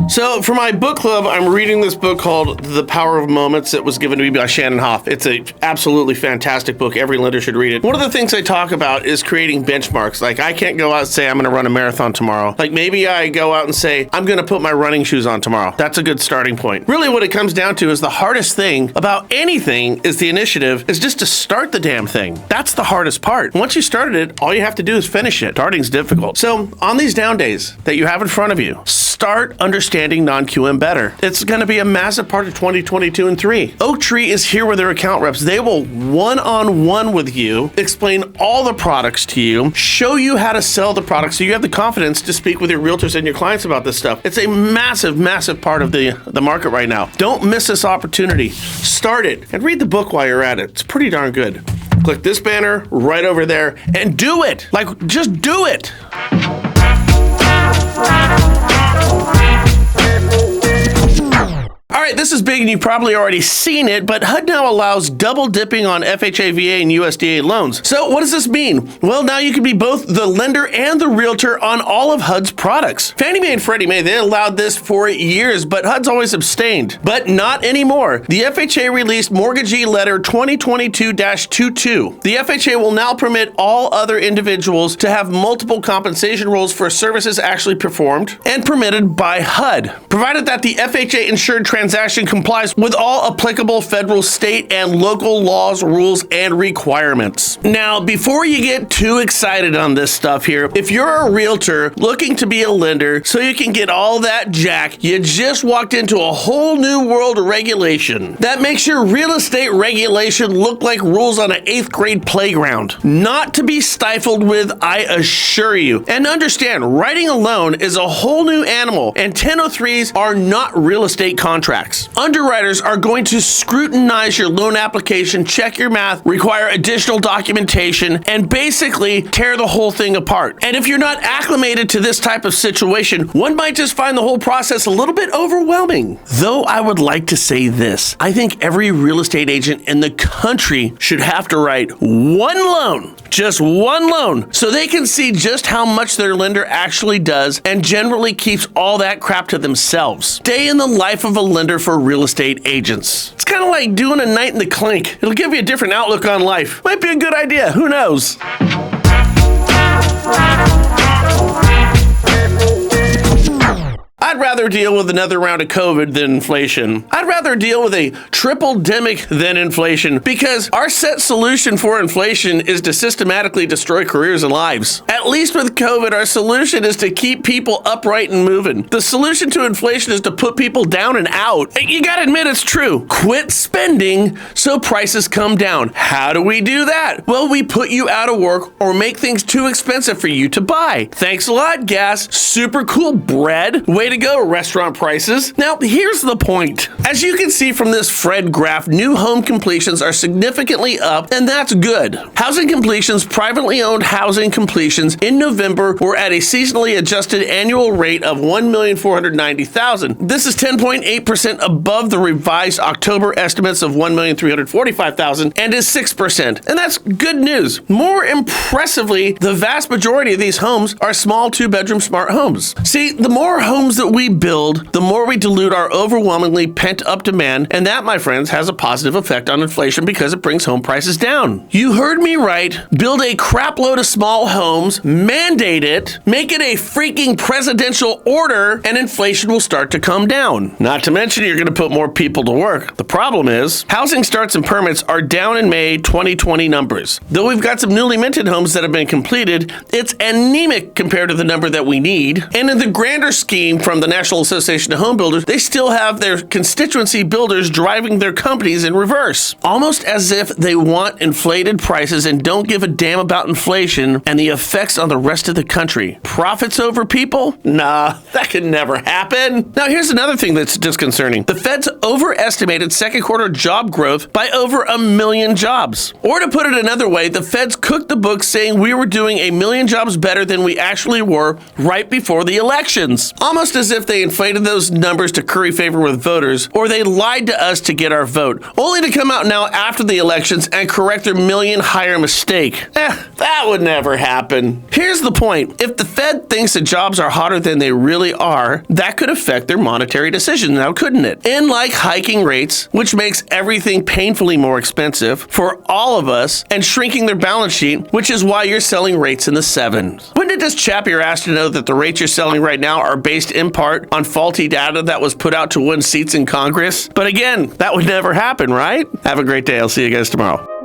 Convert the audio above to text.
So for my book club, I'm reading this book called The Power of Moments. It was given to me by Shannon Hoff. It's an absolutely fantastic book. Every lender should read it. One of the things I talk about is creating benchmarks. Like, I can't go out and say I'm going to run a marathon tomorrow. Like, maybe I go out and say I'm going to put my running shoes on tomorrow. That's a good starting point. Really, what it comes down to is the hardest thing about anything is the initiative, is just to start the damn thing. That's the hardest part. Once you started it, all you have to do is finish it. Starting's difficult. So on these down days that you have in front of you, start understanding NonQM better. It's going to be a massive part of 2022 and 3. Oaktree is here with their account reps. They will one-on-one with you, explain all the products to you, show you how to sell the products so you have the confidence to speak with your realtors and your clients about this stuff. It's a massive, massive part of the market right now. Don't miss this opportunity. Start it and read the book while you're at it. It's pretty darn good. Click this banner right over there and do it. Like, just do it. All right, this is big and you've probably already seen it, but HUD now allows double dipping on FHA, VA, and USDA loans. So what does this mean? Well, now you can be both the lender and the realtor on all of HUD's products. Fannie Mae and Freddie Mae, they allowed this for years, but HUD's always abstained. But not anymore. The FHA released Mortgagee Letter 2022-22. The FHA will now permit all other individuals to have multiple compensation rules for services actually performed and permitted by HUD, provided that the FHA insured transaction complies with all applicable federal, state, and local laws, rules, and requirements. Now, before you get too excited on this stuff here, if you're a realtor looking to be a lender so you can get all that jack, you just walked into a whole new world of regulation that makes your real estate regulation look like rules on an 8th grade playground. Not to be stifled with, I assure you. And understand, writing a loan is a whole new animal, and 1003s are not real estate contracts. Underwriters are going to scrutinize your loan application, check your math, require additional documentation, and basically tear the whole thing apart. And if you're not acclimated to this type of situation, one might just find the whole process a little bit overwhelming. Though I would like to say this, I think every real estate agent in the country should have to write one loan, just one loan, so they can see just how much their lender actually does and generally keeps all that crap to themselves. Stay in the life of a lender for real estate agents. It's kind of like doing a night in the clink. It'll give you a different outlook on life. Might be a good idea. Who knows? I'd rather deal with another round of COVID than inflation. I'd rather deal with a triple-demic than inflation, because our set solution for inflation is to systematically destroy careers and lives. At least with COVID, our solution is to keep people upright and moving. The solution to inflation is to put people down and out. You gotta admit it's true. Quit spending so prices come down. How do we do that? Well, we put you out of work or make things too expensive for you to buy. Thanks a lot, gas. Super cool, bread. Way to go, restaurant prices. Now, here's the point. As you can see from this Fred graph, new home completions are significantly up, and that's good. Housing completions, privately owned housing completions in November were at a seasonally adjusted annual rate of 1,490,000. This is 10.8% above the revised October estimates of 1,345,000 and is 6%. And that's good news. More impressively, the vast majority of these homes are small 2-bedroom smart homes. See, the more homes that we build, the more we dilute our overwhelmingly pent-up demand, and that, my friends, has a positive effect on inflation because it brings home prices down. You heard me right. Build a crap load of small homes, mandate it, make it a freaking presidential order, and inflation will start to come down. Not to mention you're going to put more people to work. The problem is, housing starts and permits are down in May 2020 numbers. Though we've got some newly minted homes that have been completed, it's anemic compared to the number that we need. And in the grander scheme from the National Association of Home Builders, they still have their constituency builders driving their companies in reverse. Almost as if they want inflated prices and don't give a damn about inflation and the effects on the rest of the country. Profits over people? Nah, that can never happen. Now, here's another thing that's disconcerting. The Fed's overestimated second quarter job growth by over 1 million jobs. Or to put it another way, the Feds cooked the books saying we were doing 1 million jobs better than we actually were right before the elections. Almost as as if they inflated those numbers to curry favor with voters, or they lied to us to get our vote, only to come out now after the elections and correct their million hire mistake. That would never happen. Here's the point. If the Fed thinks that jobs are hotter than they really are, that could affect their monetary decisions now, couldn't it? And like hiking rates, which makes everything painfully more expensive for all of us, and shrinking their balance sheet, which is why you're selling rates in the 7s. Wouldn't it just chap your ass to know that the rates you're selling right now are based in part on faulty data that was put out to win seats in Congress? But again, that would never happen, right? Have a great day. I'll see you guys tomorrow.